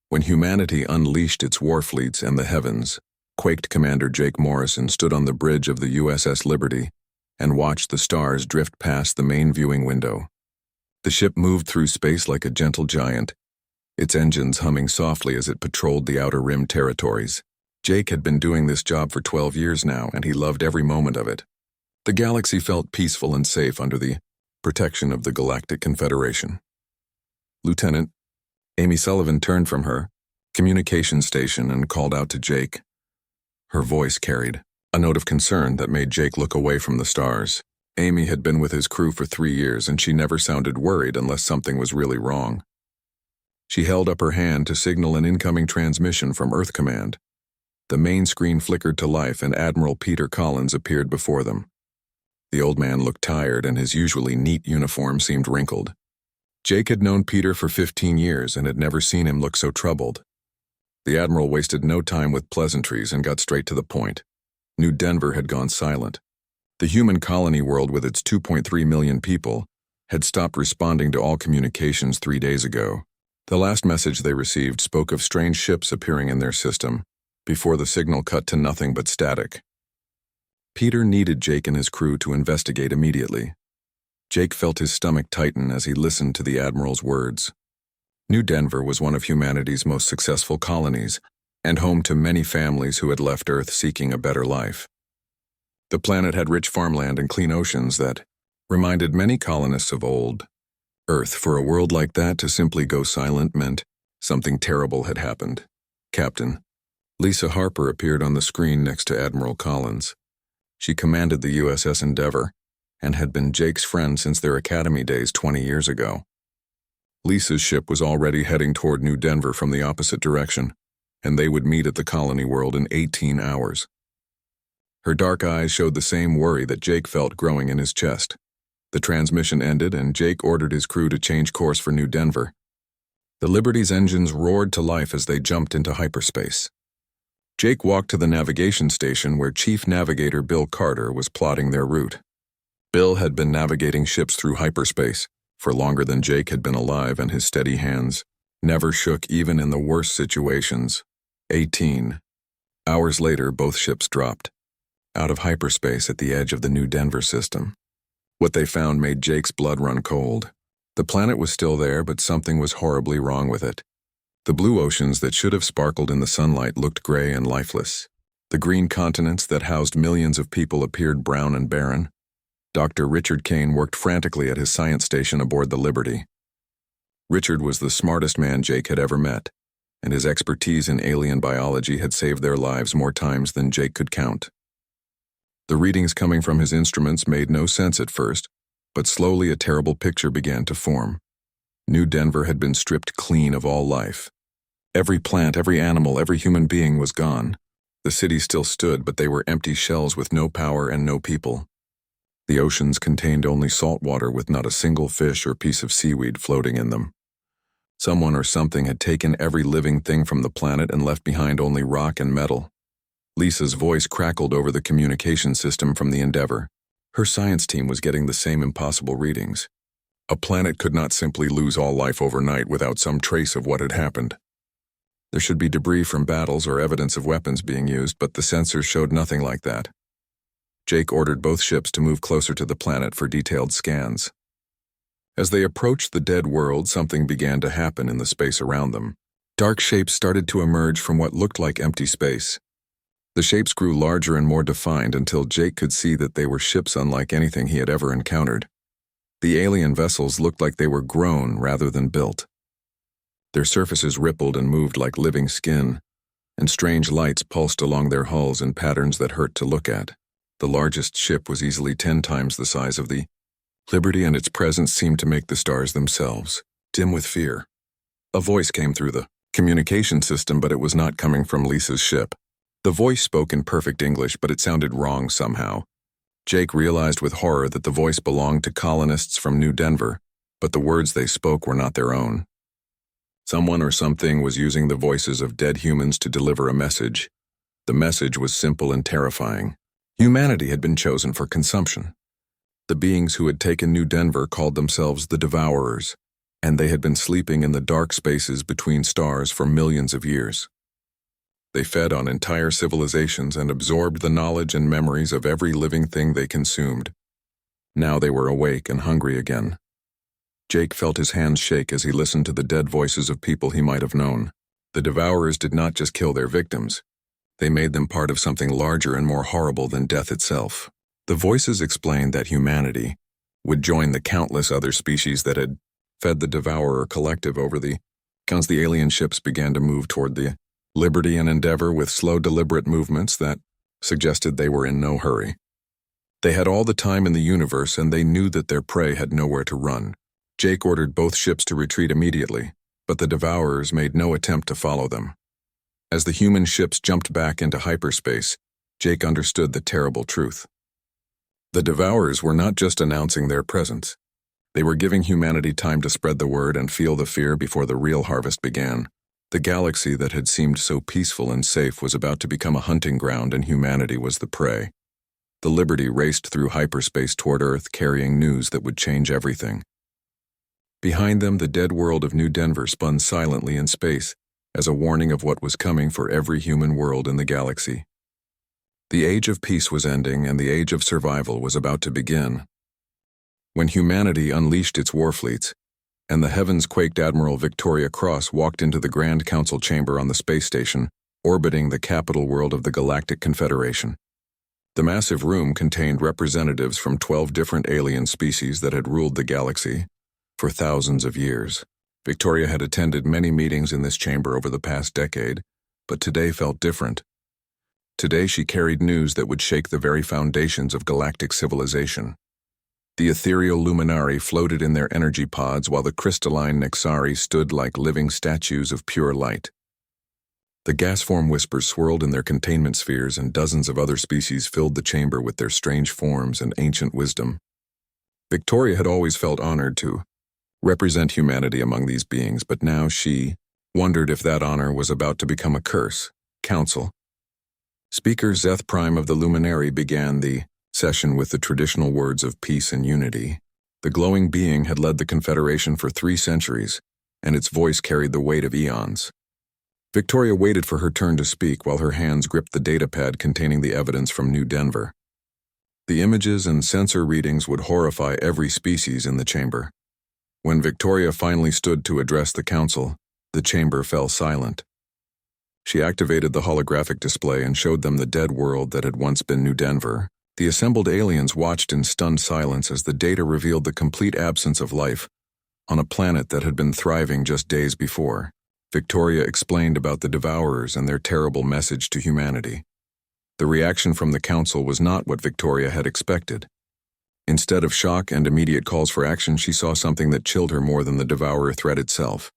When humanity unleashed its war fleets and the heavens, Quaked Commander Jake Morrison stood on the bridge of the USS Liberty and watched the stars drift past the main viewing window. The ship moved through space like a gentle giant, its engines humming softly as it patrolled the outer rim territories. Jake had been doing this job for 12 years now, and he loved every moment of it. The galaxy felt peaceful and safe under the protection of the Galactic Confederation. Lieutenant, Amy Sullivan turned from her communication station and called out to Jake. Her voice carried a note of concern that made Jake look away from the stars. Amy had been with his crew for 3 years, and she never sounded worried unless something was really wrong. She held up her hand to signal an incoming transmission from Earth Command. The main screen flickered to life, and Admiral Peter Collins appeared before them. The old man looked tired, and his usually neat uniform seemed wrinkled. Jake had known Peter for 15 years and had never seen him look so troubled. The Admiral wasted no time with pleasantries and got straight to the point. New Denver had gone silent. The human colony world, with its 2.3 million people, had stopped responding to all communications 3 days ago. The last message they received spoke of strange ships appearing in their system, before the signal cut to nothing but static. Peter needed Jake and his crew to investigate immediately. Jake felt his stomach tighten as he listened to the Admiral's words. New Denver was one of humanity's most successful colonies, and home to many families who had left Earth seeking a better life. The planet had rich farmland and clean oceans that reminded many colonists of old Earth. For a world like that to simply go silent meant something terrible had happened. Captain Lisa Harper appeared on the screen next to Admiral Collins. She commanded the USS Endeavour and had been Jake's friend since their academy days 20 years ago. Lisa's ship was already heading toward New Denver from the opposite direction, and they would meet at the colony world in 18 hours. Her dark eyes showed the same worry that Jake felt growing in his chest. The transmission ended, and Jake ordered his crew to change course for New Denver. The Liberty's engines roared to life as they jumped into hyperspace. Jake walked to the navigation station where Chief Navigator Bill Carter was plotting their route. Bill had been navigating ships through hyperspace for longer than Jake had been alive, and his steady hands never shook even in the worst situations. 18 hours later, both ships dropped out of hyperspace at the edge of the New Denver system. What they found made Jake's blood run cold. The planet was still there, but something was horribly wrong with it. The blue oceans that should have sparkled in the sunlight looked gray and lifeless. The green continents that housed millions of people appeared brown and barren. Dr. Richard Kane worked frantically at his science station aboard the Liberty. Richard was the smartest man Jake had ever met, and his expertise in alien biology had saved their lives more times than Jake could count. The readings coming from his instruments made no sense at first, but slowly a terrible picture began to form. New Denver had been stripped clean of all life. Every plant, every animal, every human being was gone. The city still stood, but they were empty shells with no power and no people. The oceans contained only salt water with not a single fish or piece of seaweed floating in them. Someone or something had taken every living thing from the planet and left behind only rock and metal. Lisa's voice crackled over the communication system from the Endeavour. Her science team was getting the same impossible readings. A planet could not simply lose all life overnight without some trace of what had happened. There should be debris from battles or evidence of weapons being used, but the sensors showed nothing like that. Jake ordered both ships to move closer to the planet for detailed scans. As they approached the dead world, something began to happen in the space around them. Dark shapes started to emerge from what looked like empty space. The shapes grew larger and more defined until Jake could see that they were ships unlike anything he had ever encountered. The alien vessels looked like they were grown rather than built. Their surfaces rippled and moved like living skin, and strange lights pulsed along their hulls in patterns that hurt to look at. The largest ship was easily 10 times the size of the Liberty, and its presence seemed to make the stars themselves dim with fear. A voice came through the communication system, but it was not coming from Lisa's ship. The voice spoke in perfect English, but it sounded wrong somehow. Jake realized with horror that the voice belonged to colonists from New Denver, but the words they spoke were not their own. Someone or something was using the voices of dead humans to deliver a message. The message was simple and terrifying. Humanity had been chosen for consumption. The beings who had taken New Denver called themselves the Devourers. and they had been sleeping in the dark spaces between stars for millions of years. They fed on entire civilizations and absorbed the knowledge and memories of every living thing they consumed. Now they were awake and hungry again. Jake felt his hands shake as he listened to the dead voices of people he might have known. The Devourers did not just kill their victims. They made them part of something larger and more horrible than death itself. The voices explained that humanity would join the countless other species that had fed the Devourer collective once the alien ships began to move toward the Liberty and Endeavor with slow, deliberate movements that suggested they were in no hurry. They had all the time in the universe, and they knew that their prey had nowhere to run. Jake ordered both ships to retreat immediately, but the Devourers made no attempt to follow them. As the human ships jumped back into hyperspace, Jake understood the terrible truth. The Devourers were not just announcing their presence. They were giving humanity time to spread the word and feel the fear before the real harvest began. The galaxy that had seemed so peaceful and safe was about to become a hunting ground, and humanity was the prey. The Liberty raced through hyperspace toward Earth, carrying news that would change everything. Behind them, the dead world of New Denver spun silently in space, as a warning of what was coming for every human world in the galaxy. The age of peace was ending, and the age of survival was about to begin. When humanity unleashed its war fleets, and the heavens quaked, Admiral Victoria Cross walked into the Grand Council chamber on the space station, orbiting the capital world of the Galactic Confederation. The massive room contained representatives from 12 different alien species that had ruled the galaxy for thousands of years. Victoria had attended many meetings in this chamber over the past decade, but today felt different. Today she carried news that would shake the very foundations of galactic civilization. The ethereal luminari floated in their energy pods, while the crystalline Nexari stood like living statues of pure light. The gas-form whispers swirled in their containment spheres, and dozens of other species filled the chamber with their strange forms and ancient wisdom. Victoria had always felt honored to represent humanity among these beings, but now she wondered if that honor was about to become a curse. Council. Speaker Zeth Prime of the Luminary began the session with the traditional words of peace and unity. The glowing being had led the Confederation for 3 centuries, and its voice carried the weight of eons. Victoria waited for her turn to speak while her hands gripped the datapad containing the evidence from New Denver. The images and sensor readings would horrify every species in the chamber. When Victoria finally stood to address the council, the chamber fell silent. She activated the holographic display and showed them the dead world that had once been New Denver. The assembled aliens watched in stunned silence as the data revealed the complete absence of life on a planet that had been thriving just days before. Victoria explained about the Devourers and their terrible message to humanity. The reaction from the council was not what Victoria had expected. Instead of shock and immediate calls for action, she saw something that chilled her more than the Devourer threat itself.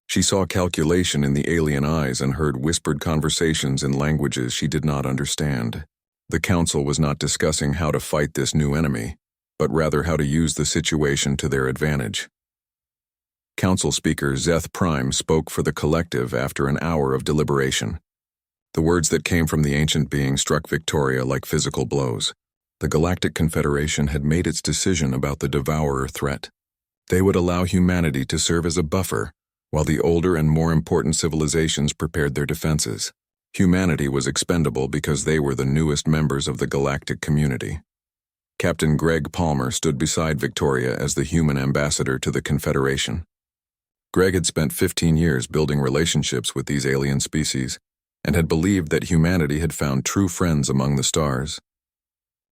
She saw calculation in the alien eyes and heard whispered conversations in languages she did not understand. The council was not discussing how to fight this new enemy, but rather how to use the situation to their advantage. Council Speaker Zeth Prime spoke for the collective after an hour of deliberation. The words that came from the ancient being struck Victoria like physical blows. The Galactic Confederation had made its decision about the Devourer threat. They would allow humanity to serve as a buffer, while the older and more important civilizations prepared their defenses. Humanity was expendable because they were the newest members of the galactic community. Captain Greg Palmer stood beside Victoria as the human ambassador to the Confederation. Greg had spent 15 years building relationships with these alien species and had believed that humanity had found true friends among the stars.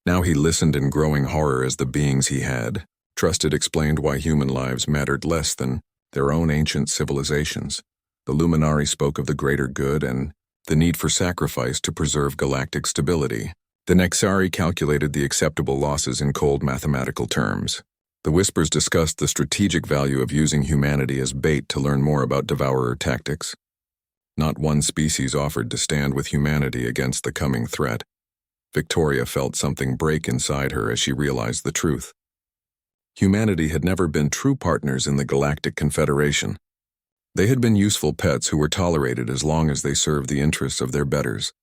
Now he listened in growing horror as the beings he had trusted explained why human lives mattered less than their own ancient civilizations. The Luminari spoke of the greater good and the need for sacrifice to preserve galactic stability. The Nexari calculated the acceptable losses in cold mathematical terms. The Whispers discussed the strategic value of using humanity as bait to learn more about Devourer tactics. Not one species offered to stand with humanity against the coming threat. Victoria felt something break inside her as she realized the truth. Humanity had never been true partners in the Galactic Confederation. They had been useful pets who were tolerated as long as they served the interests of their betters.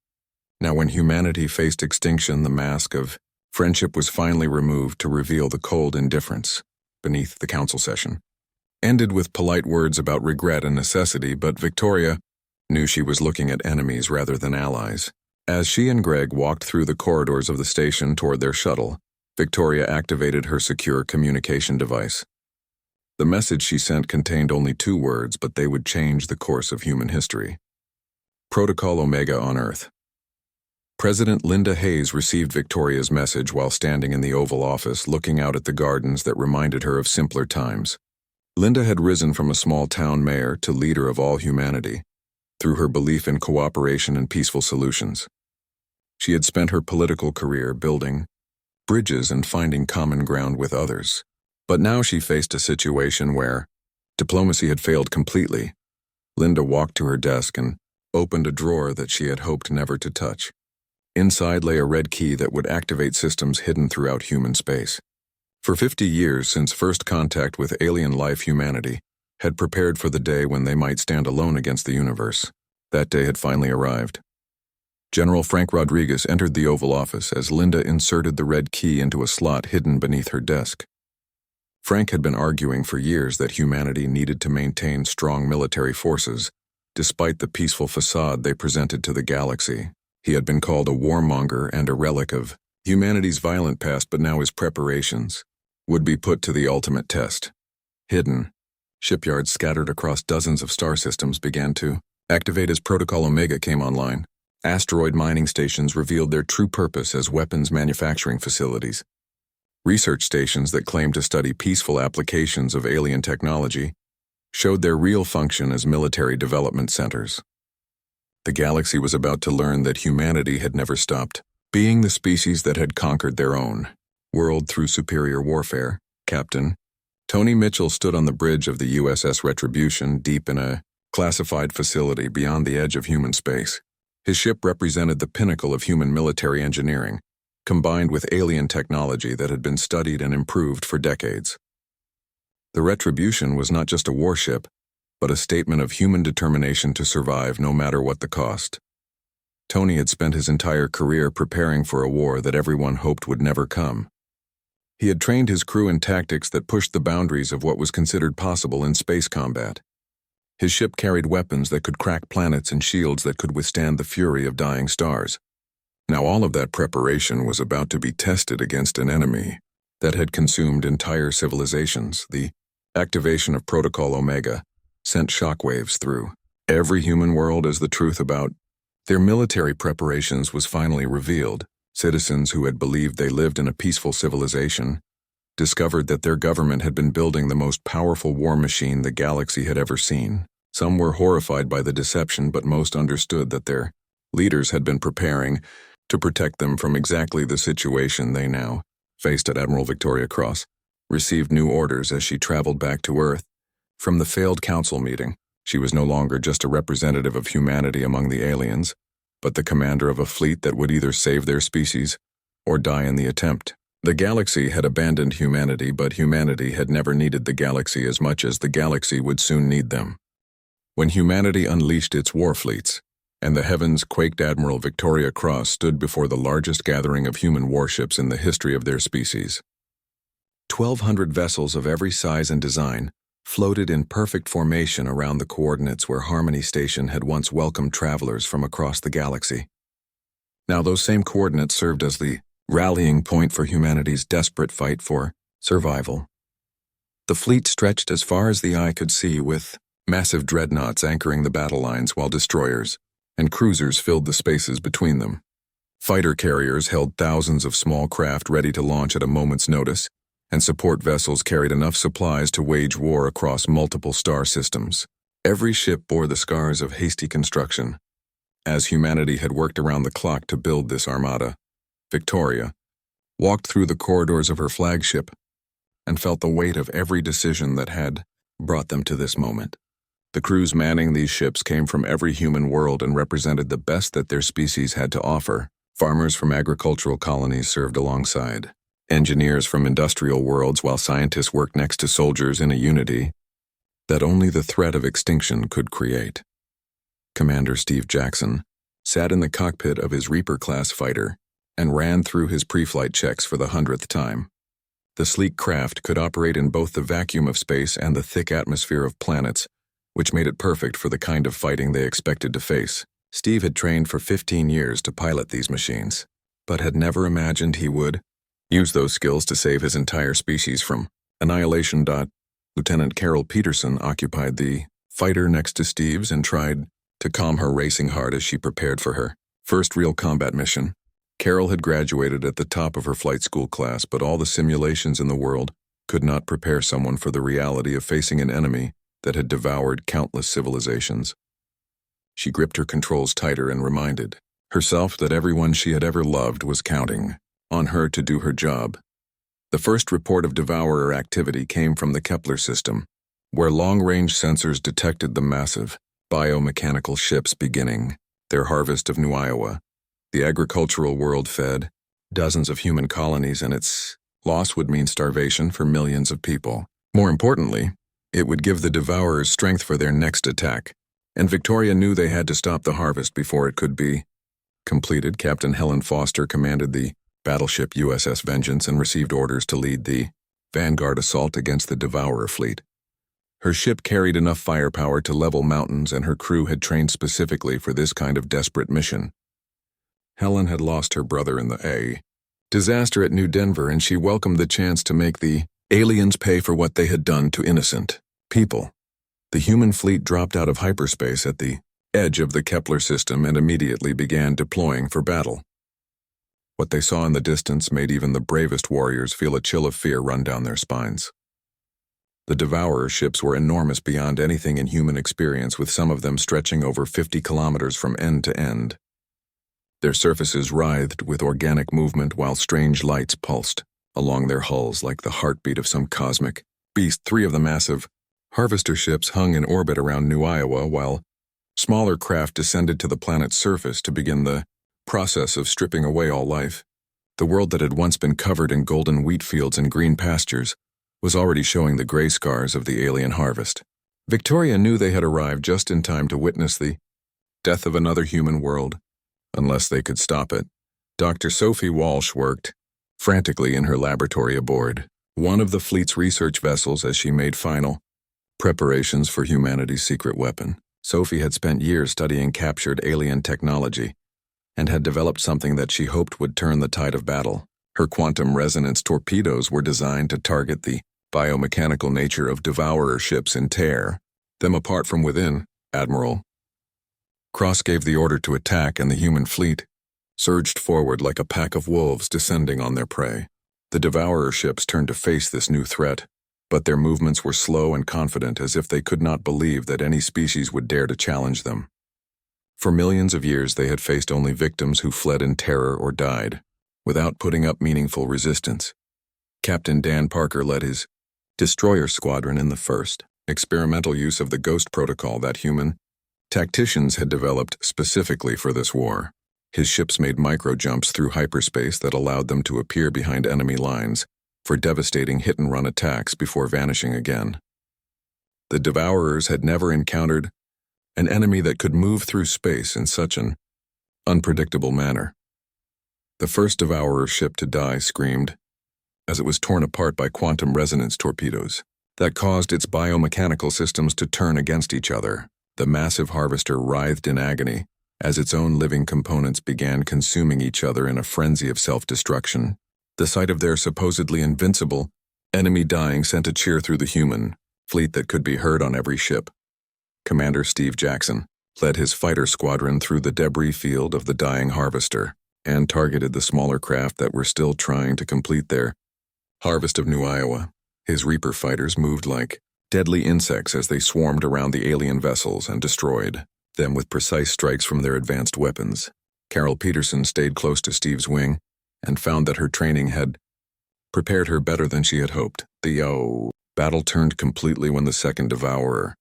Now when humanity faced extinction, the mask of friendship was finally removed to reveal the cold indifference beneath the council session. ended with polite words about regret and necessity, but Victoria knew she was looking at enemies rather than allies. As she and Greg walked through the corridors of the station toward their shuttle, Victoria activated her secure communication device. The message she sent contained only 2 words, but they would change the course of human history. Protocol Omega on Earth. President Linda Hayes received Victoria's message while standing in the Oval Office looking out at the gardens that reminded her of simpler times. Linda had risen from a small-town mayor to leader of all humanity, through her belief in cooperation and peaceful solutions. She had spent her political career building bridges and finding common ground with others. But now she faced a situation where diplomacy had failed completely. Linda walked to her desk and opened a drawer that she had hoped never to touch. Inside lay a red key that would activate systems hidden throughout human space. For 50 years since first contact with alien life, humanity had prepared for the day when they might stand alone against the universe. That day had finally arrived. General Frank Rodriguez entered the Oval Office as Linda inserted the red key into a slot hidden beneath her desk. Frank had been arguing for years that humanity needed to maintain strong military forces, despite the peaceful facade they presented to the galaxy. He had been called a warmonger and a relic of humanity's violent past, but now his preparations would be put to the ultimate test. Hidden shipyards scattered across dozens of star systems began to activate as Protocol Omega came online. Asteroid mining stations revealed their true purpose as weapons manufacturing facilities. Research stations that claimed to study peaceful applications of alien technology showed their real function as military development centers. The galaxy was about to learn that humanity had never stopped being the species that had conquered their own world through superior warfare. Captain Tony Mitchell stood on the bridge of the USS Retribution, deep in a classified facility beyond the edge of human space. His ship represented the pinnacle of human military engineering, combined with alien technology that had been studied and improved for decades. The Retribution was not just a warship, but a statement of human determination to survive no matter what the cost. Tony had spent his entire career preparing for a war that everyone hoped would never come. He had trained his crew in tactics that pushed the boundaries of what was considered possible in space combat. His ship carried weapons that could crack planets and shields that could withstand the fury of dying stars. Now all of that preparation was about to be tested against an enemy that had consumed entire civilizations. The activation of Protocol Omega sent shockwaves through every human world as the truth about their military preparations was finally revealed. Citizens who had believed they lived in a peaceful civilization discovered that their government had been building the most powerful war machine the galaxy had ever seen. Some were horrified by the deception, but most understood that their leaders had been preparing to protect them from exactly the situation they now faced. At Admiral Victoria Cross received new orders as she traveled back to Earth from the failed council meeting. She was no longer just a representative of humanity among the aliens, but the commander of a fleet that would either save their species or die in the attempt. The galaxy had abandoned humanity, but humanity had never needed the galaxy as much as the galaxy would soon need them. When humanity unleashed its war fleets, and the heavens quaked, Admiral Victoria Cross stood before the largest gathering of human warships in the history of their species. 1,200 vessels of every size and design floated in perfect formation around the coordinates where Harmony Station had once welcomed travelers from across the galaxy. Now those same coordinates served as the rallying point for humanity's desperate fight for survival. The fleet stretched as far as the eye could see, with massive dreadnoughts anchoring the battle lines while destroyers and cruisers filled the spaces between them. Fighter carriers held thousands of small craft ready to launch at a moment's notice, and support vessels carried enough supplies to wage war across multiple star systems. Every ship bore the scars of hasty construction. As humanity had worked around the clock to build this armada, Victoria walked through the corridors of her flagship and felt the weight of every decision that had brought them to this moment. The crews manning these ships came from every human world and represented the best that their species had to offer. Farmers from agricultural colonies served alongside engineers from industrial worlds, while scientists worked next to soldiers in a unity that only the threat of extinction could create. Commander Steve Jackson sat in the cockpit of his Reaper-class fighter and ran through his pre-flight checks for the 100th time. The sleek craft could operate in both the vacuum of space and the thick atmosphere of planets, which made it perfect for the kind of fighting they expected to face. Steve had trained for 15 years to pilot these machines, but had never imagined he would use those skills to save his entire species from annihilation. Lieutenant Carol Peterson occupied the fighter next to Steve's and tried to calm her racing heart as she prepared for her first real combat mission. Carol had graduated at the top of her flight school class, but all the simulations in the world could not prepare someone for the reality of facing an enemy that had devoured countless civilizations. She gripped her controls tighter and reminded herself that everyone she had ever loved was counting on her to do her job. The first report of devourer activity came from the Kepler system, where long-range sensors detected the massive biomechanical ships beginning their harvest of New Iowa. The agricultural world fed dozens of human colonies, and its loss would mean starvation for millions of people. More importantly, it would give the devourers strength for their next attack, and Victoria knew they had to stop the harvest before it could be completed. Captain Helen Foster commanded the battleship USS Vengeance and received orders to lead the vanguard assault against the devourer fleet. Her ship carried enough firepower to level mountains, and her crew had trained specifically for this kind of desperate mission. Helen had lost her brother in the disaster at New Denver, and she welcomed the chance to make the aliens pay for what they had done to innocent people. The human fleet dropped out of hyperspace at the edge of the Kepler system and immediately began deploying for battle. What they saw in the distance made even the bravest warriors feel a chill of fear run down their spines. The devourer ships were enormous beyond anything in human experience, with some of them stretching over 50 kilometers from end to end. Their surfaces writhed with organic movement while strange lights pulsed along their hulls like the heartbeat of some cosmic beast. 3 of the massive harvester ships hung in orbit around New Iowa, while smaller craft descended to the planet's surface to begin the process of stripping away all life. The world that had once been covered in golden wheat fields and green pastures was already showing the gray scars of the alien harvest. Victoria knew they had arrived just in time to witness the death of another human world, unless they could stop it. Dr. Sophie Walsh worked frantically in her laboratory aboard one of the fleet's research vessels as she made final preparations for humanity's secret weapon. Sophie had spent years studying captured alien technology and had developed something that she hoped would turn the tide of battle. Her quantum resonance torpedoes were designed to target the biomechanical nature of devourer ships and tear them apart from within. Admiral Cross gave the order to attack, and the human fleet surged forward like a pack of wolves descending on their prey. The devourer ships turned to face this new threat, but their movements were slow and confident, as if they could not believe that any species would dare to challenge them. For millions of years they had faced only victims who fled in terror or died, without putting up meaningful resistance. Captain Dan Parker led his destroyer squadron in the first experimental use of the Ghost Protocol that human tacticians had developed specifically for this war. His ships made micro-jumps through hyperspace that allowed them to appear behind enemy lines for devastating hit-and-run attacks before vanishing again. The Devourers had never encountered an enemy that could move through space in such an unpredictable manner. The first Devourer ship to die screamed as it was torn apart by quantum resonance torpedoes that caused its biomechanical systems to turn against each other. The massive harvester writhed in agony as its own living components began consuming each other in a frenzy of self-destruction. The sight of their supposedly invincible enemy dying sent a cheer through the human fleet that could be heard on every ship. Commander Steve Jackson led his fighter squadron through the debris field of the dying harvester and targeted the smaller craft that were still trying to complete their harvest of New Iowa. His Reaper fighters moved like deadly insects as they swarmed around the alien vessels and destroyed them with precise strikes from their advanced weapons. Carol Peterson stayed close to Steve's wing and found that her training had prepared her better than she had hoped. The battle turned completely when the second Devourer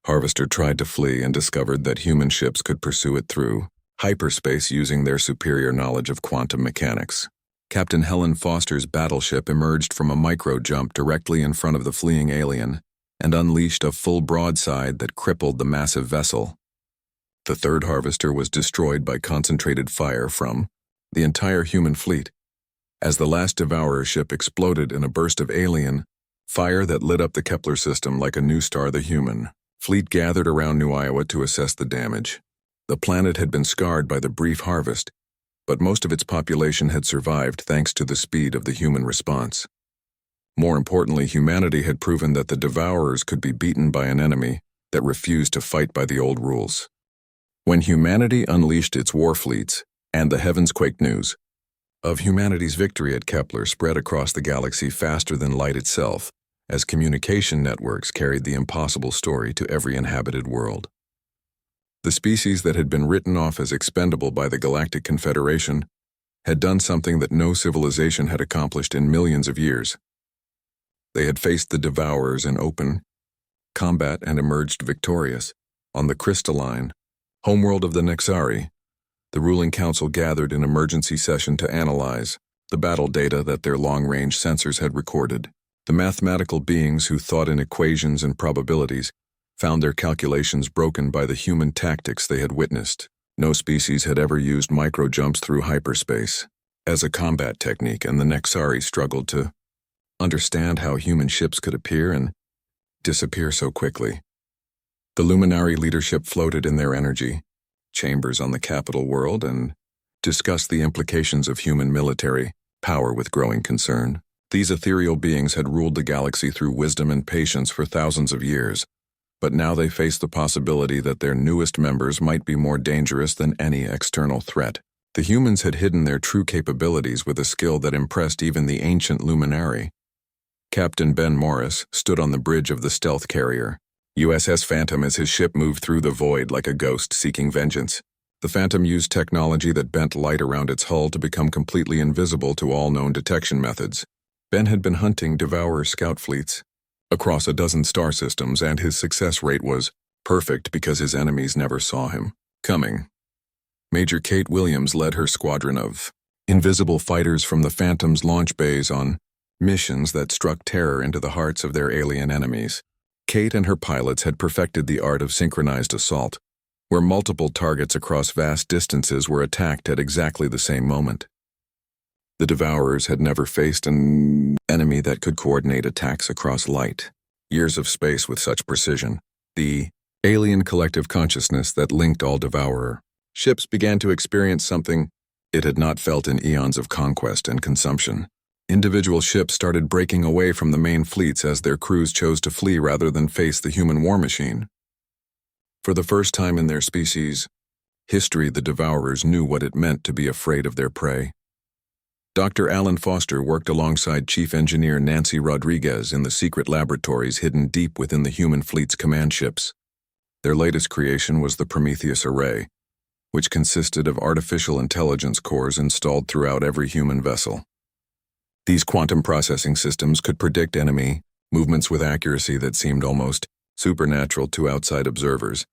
harvester tried to flee and discovered that human ships could pursue it through hyperspace using their superior knowledge of quantum mechanics. Captain Helen Foster's battleship emerged from a micro-jump directly in front of the fleeing alien and unleashed a full broadside that crippled the massive vessel. The third harvester was destroyed by concentrated fire from the entire human fleet, As the last Devourer ship exploded in a burst of alien fire that lit up the Kepler system like a new star the human fleet gathered around New Iowa to assess the damage. The planet had been scarred by the brief harvest, but most of its population had survived thanks to the speed of the human response. More importantly, humanity had proven that the Devourers could be beaten by an enemy that refused to fight by the old rules. When humanity unleashed its war fleets and the heavens quaked, news of humanity's victory at Kepler spread across the galaxy faster than light itself, as communication networks carried the impossible story to every inhabited world. The species that had been written off as expendable by the Galactic Confederation had done something that no civilization had accomplished in millions of years. They had faced the Devourers in open combat and emerged victorious. On the crystalline homeworld of the Nexari, the ruling council gathered in emergency session to analyze the battle data that their long-range sensors had recorded. The mathematical beings who thought in equations and probabilities found their calculations broken by the human tactics they had witnessed. No species had ever used micro-jumps through hyperspace as a combat technique, and the Nexari struggled to understand how human ships could appear and disappear so quickly. The Luminary leadership floated in their energy chambers on the capital world and discussed the implications of human military power with growing concern. These ethereal beings had ruled the galaxy through wisdom and patience for thousands of years, but now they faced the possibility that their newest members might be more dangerous than any external threat. The humans had hidden their true capabilities with a skill that impressed even the ancient Luminary. Captain Ben Morris stood on the bridge of the stealth carrier USS Phantom as his ship moved through the void like a ghost seeking vengeance. The Phantom used technology that bent light around its hull to become completely invisible to all known detection methods. Ben had been hunting Devourer scout fleets across a dozen star systems, and his success rate was perfect because his enemies never saw him coming. Major Kate Williams led her squadron of invisible fighters from the Phantom's launch bays on missions that struck terror into the hearts of their alien enemies. Kate and her pilots had perfected the art of synchronized assault, where multiple targets across vast distances were attacked at exactly the same moment. The Devourers had never faced an enemy that could coordinate attacks across light years of space with such precision. The alien collective consciousness that linked all Devourer ships began to experience something it had not felt in eons of conquest and consumption. Individual ships started breaking away from the main fleets as their crews chose to flee rather than face the human war machine. For the first time in their species' history, the Devourers knew what it meant to be afraid of their prey. Dr. Alan Foster worked alongside Chief Engineer Nancy Rodriguez in the secret laboratories hidden deep within the human fleet's command ships. Their latest creation was the Prometheus Array, which consisted of artificial intelligence cores installed throughout every human vessel. These quantum processing systems could predict enemy movements with accuracy that seemed almost supernatural to outside observers.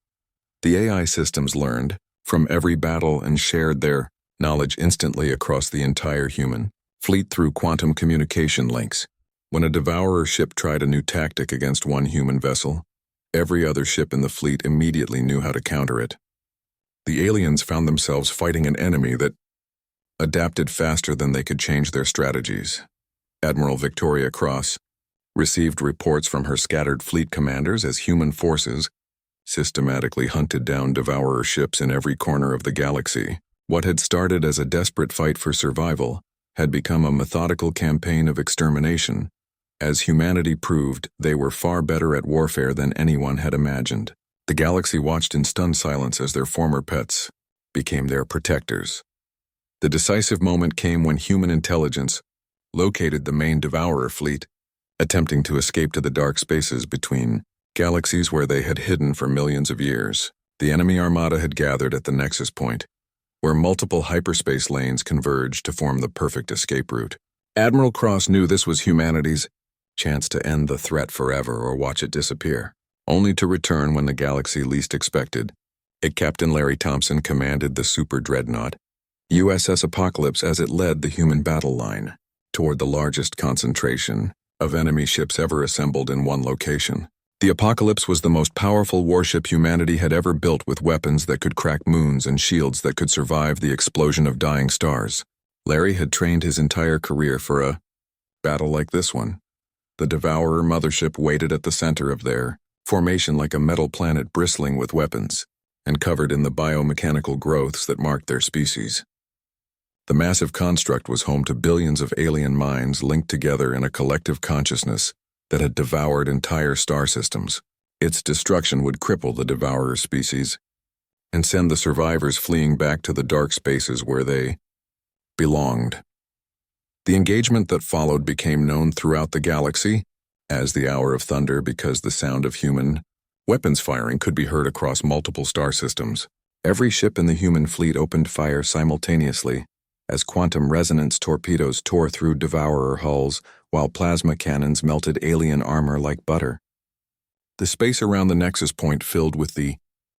The AI systems learned from every battle and shared their knowledge instantly across the entire human fleet through quantum communication links. When a Devourer ship tried a new tactic against one human vessel, every other ship in the fleet immediately knew how to counter it. The aliens found themselves fighting an enemy that adapted faster than they could change their strategies. Admiral Victoria Cross received reports from her scattered fleet commanders as human forces systematically hunted down Devourer ships in every corner of the galaxy. What had started as a desperate fight for survival had become a methodical campaign of extermination. As humanity proved, they were far better at warfare than anyone had imagined. The galaxy watched in stunned silence as their former pets became their protectors. The decisive moment came when human intelligence located the main Devourer fleet, attempting to escape to the dark spaces between galaxies where they had hidden for millions of years. The enemy armada had gathered at the nexus point, where multiple hyperspace lanes converged to form the perfect escape route. Admiral Cross knew this was humanity's chance to end the threat forever or watch it disappear, only to return when the galaxy least expected. Captain Larry Thompson commanded the super dreadnought USS Apocalypse as it led the human battle line toward the largest concentration of enemy ships ever assembled in one location. The Apocalypse was the most powerful warship humanity had ever built, with weapons that could crack moons and shields that could survive the explosion of dying stars. Larry had trained his entire career for a battle like this one. The Devourer mothership waited at the center of their formation like a metal planet bristling with weapons and covered in the biomechanical growths that marked their species. The massive construct was home to billions of alien minds linked together in a collective consciousness that had devoured entire star systems. Its destruction would cripple the Devourer species and send the survivors fleeing back to the dark spaces where they belonged. The engagement that followed became known throughout the galaxy as the Hour of Thunder because the sound of human weapons firing could be heard across multiple star systems. Every ship in the human fleet opened fire simultaneously as quantum resonance torpedoes tore through Devourer hulls while plasma cannons melted alien armor like butter. The space around the nexus point filled with the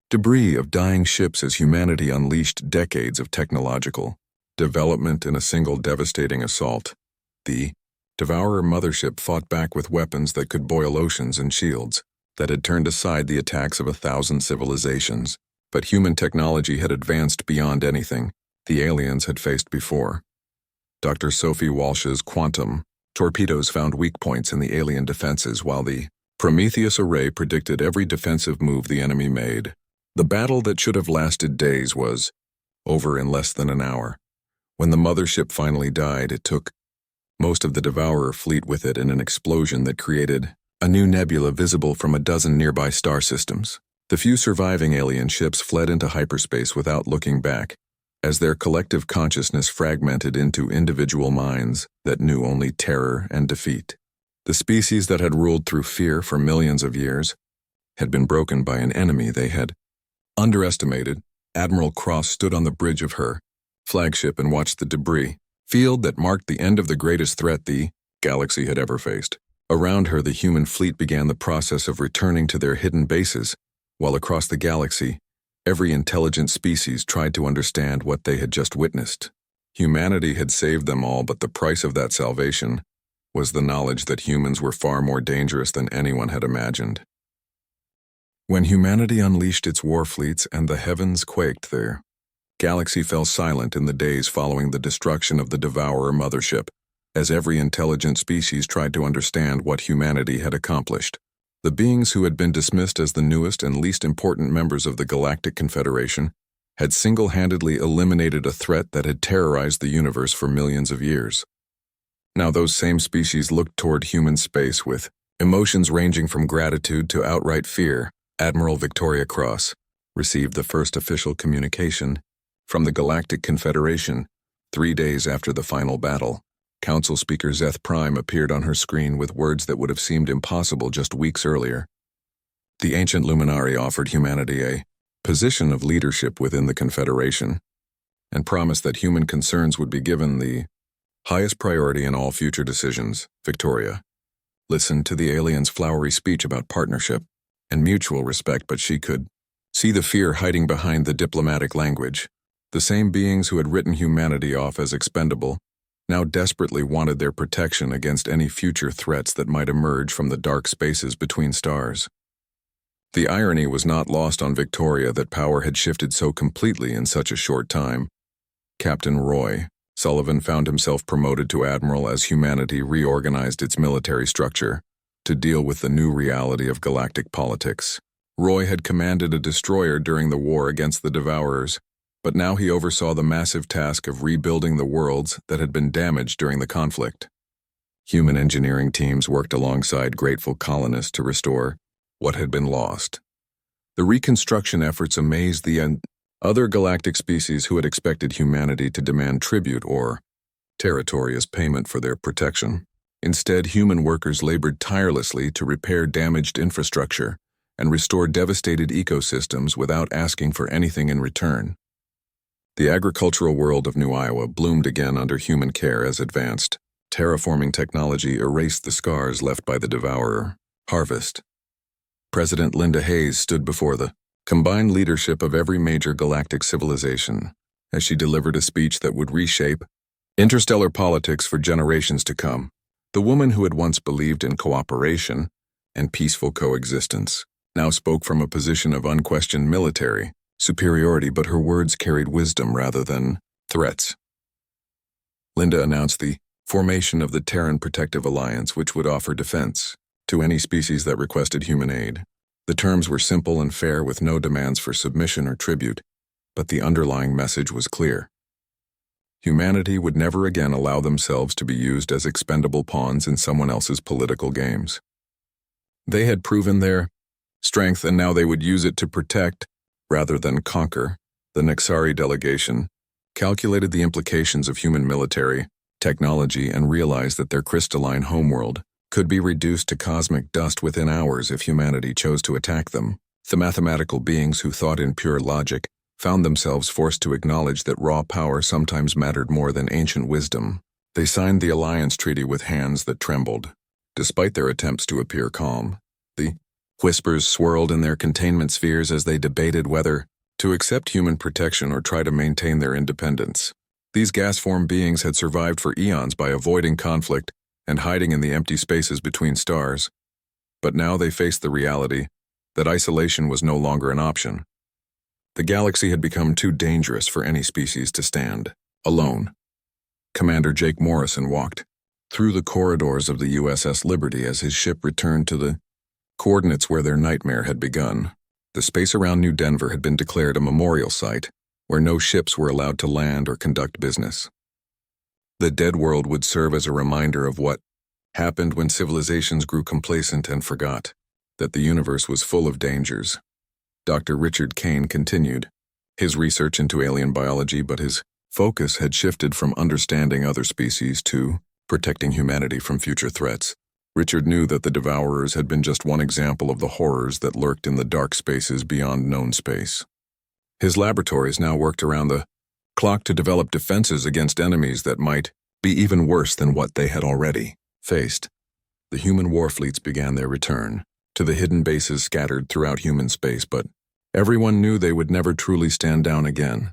debris of dying ships as humanity unleashed decades of technological development in a single devastating assault. The Devourer mothership fought back with weapons that could boil oceans and shields that had turned aside the attacks of 1,000 civilizations. But human technology had advanced beyond anything the aliens had faced before. Dr. Sophie Walsh's quantum torpedoes found weak points in the alien defenses while the Prometheus array predicted every defensive move the enemy made. The battle that should have lasted days was over in less than an hour. When the mothership finally died, it took most of the Devourer fleet with it in an explosion that created a new nebula visible from a dozen nearby star systems. The few surviving alien ships fled into hyperspace without looking back, as their collective consciousness fragmented into individual minds that knew only terror and defeat. The species that had ruled through fear for millions of years had been broken by an enemy they had underestimated. Admiral Cross stood on the bridge of her flagship and watched the debris field that marked the end of the greatest threat the galaxy had ever faced. Around her, the human fleet began the process of returning to their hidden bases, while across the galaxy, every intelligent species tried to understand what they had just witnessed. Humanity had saved them all, but the price of that salvation was the knowledge that humans were far more dangerous than anyone had imagined. When humanity unleashed its war fleets and the heavens quaked, their galaxy fell silent in the days following the destruction of the Devourer mothership, as every intelligent species tried to understand what humanity had accomplished. The beings who had been dismissed as the newest and least important members of the Galactic Confederation had single-handedly eliminated a threat that had terrorized the universe for millions of years. Now those same species looked toward human space with emotions ranging from gratitude to outright fear. Admiral Victoria Cross received the first official communication from the Galactic Confederation 3 days after the final battle. Council Speaker Zeth Prime appeared on her screen with words that would have seemed impossible just weeks earlier. The ancient luminary offered humanity a position of leadership within the Confederation and promised that human concerns would be given the highest priority in all future decisions. Victoria listened to the alien's flowery speech about partnership and mutual respect, but she could see the fear hiding behind the diplomatic language. The same beings who had written humanity off as expendable now desperately wanted their protection against any future threats that might emerge from the dark spaces between stars. The irony was not lost on Victoria that power had shifted so completely in such a short time. Captain Roy Sullivan found himself promoted to admiral as humanity reorganized its military structure to deal with the new reality of galactic politics. Roy had commanded a destroyer during the war against the Devourers, but now he oversaw the massive task of rebuilding the worlds that had been damaged during the conflict. Human engineering teams worked alongside grateful colonists to restore what had been lost. The reconstruction efforts amazed the other galactic species who had expected humanity to demand tribute or territory as payment for their protection. Instead, human workers labored tirelessly to repair damaged infrastructure and restore devastated ecosystems without asking for anything in return. The agricultural world of New Iowa bloomed again under human care as advanced terraforming technology erased the scars left by the Devourer. Harvest. President Linda Hayes stood before the combined leadership of every major galactic civilization as she delivered a speech that would reshape interstellar politics for generations to come. The woman who had once believed in cooperation and peaceful coexistence now spoke from a position of unquestioned military superiority, but her words carried wisdom rather than threats. Linda announced the formation of the Terran Protective Alliance, which would offer defense to any species that requested human aid. The terms were simple and fair with no demands for submission or tribute, but the underlying message was clear. Humanity would never again allow themselves to be used as expendable pawns in someone else's political games. They had proven their strength, and now they would use it to protect rather than conquer. The Nexari delegation calculated the implications of human military technology and realized that their crystalline homeworld could be reduced to cosmic dust within hours if humanity chose to attack them. The mathematical beings who thought in pure logic found themselves forced to acknowledge that raw power sometimes mattered more than ancient wisdom. They signed the alliance treaty with hands that trembled. Despite their attempts to appear calm, the whispers swirled in their containment spheres as they debated whether to accept human protection or try to maintain their independence. These gas-form beings had survived for eons by avoiding conflict and hiding in the empty spaces between stars. But now they faced the reality that isolation was no longer an option. The galaxy had become too dangerous for any species to stand alone. Commander Jake Morrison walked through the corridors of the USS Liberty as his ship returned to the coordinates where their nightmare had begun. The space around New Denver had been declared a memorial site where no ships were allowed to land or conduct business. The dead world would serve as a reminder of what happened when civilizations grew complacent and forgot that the universe was full of dangers. Dr. Richard Kane continued his research into alien biology, but his focus had shifted from understanding other species to protecting humanity from future threats. Richard knew that the Devourers had been just one example of the horrors that lurked in the dark spaces beyond known space. His laboratories now worked around the clock to develop defenses against enemies that might be even worse than what they had already faced. The human war fleets began their return to the hidden bases scattered throughout human space, but everyone knew they would never truly stand down again.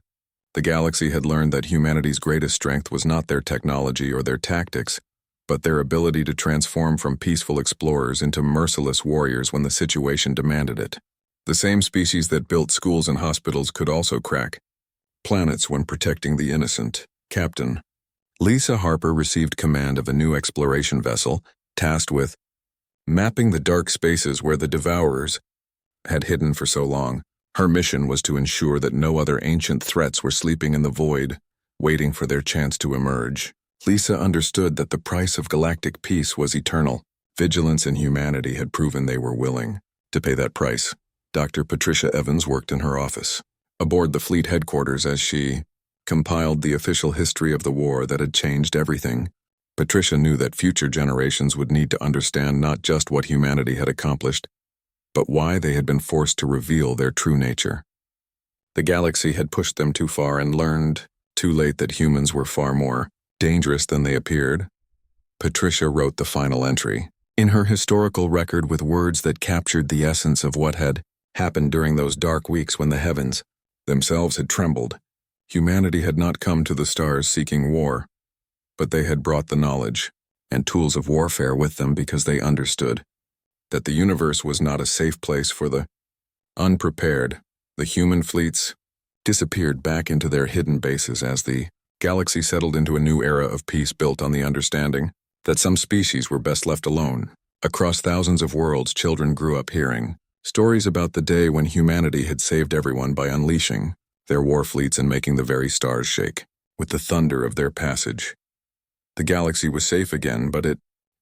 The galaxy had learned that humanity's greatest strength was not their technology or their tactics, but their ability to transform from peaceful explorers into merciless warriors when the situation demanded it. The same species that built schools and hospitals could also crack planets when protecting the innocent. Captain Lisa Harper received command of a new exploration vessel tasked with mapping the dark spaces where the Devourers had hidden for so long. Her mission was to ensure that no other ancient threats were sleeping in the void, waiting for their chance to emerge. Lisa understood that the price of galactic peace was eternal. Vigilance and humanity had proven they were willing to pay that price. Dr. Patricia Evans worked in her office aboard the fleet headquarters as she compiled the official history of the war that had changed everything. Patricia knew that future generations would need to understand not just what humanity had accomplished, but why they had been forced to reveal their true nature. The galaxy had pushed them too far and learned too late that humans were far more dangerous than they appeared. Patricia wrote the final entry in her historical record with words that captured the essence of what had happened during those dark weeks when the heavens themselves had trembled. Humanity had not come to the stars seeking war, but they had brought the knowledge and tools of warfare with them because they understood that the universe was not a safe place for the unprepared. The human fleets disappeared back into their hidden bases as the galaxy settled into a new era of peace built on the understanding that some species were best left alone. Across thousands of worlds, children grew up hearing stories about the day when humanity had saved everyone by unleashing their war fleets and making the very stars shake with the thunder of their passage. The galaxy was safe again, but it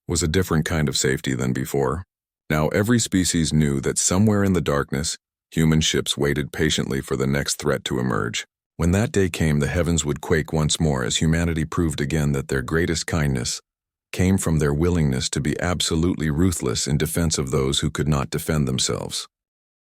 was a different kind of safety than before. Now every species knew that somewhere in the darkness, human ships waited patiently for the next threat to emerge. When that day came, the heavens would quake once more as humanity proved again that their greatest kindness came from their willingness to be absolutely ruthless in defense of those who could not defend themselves.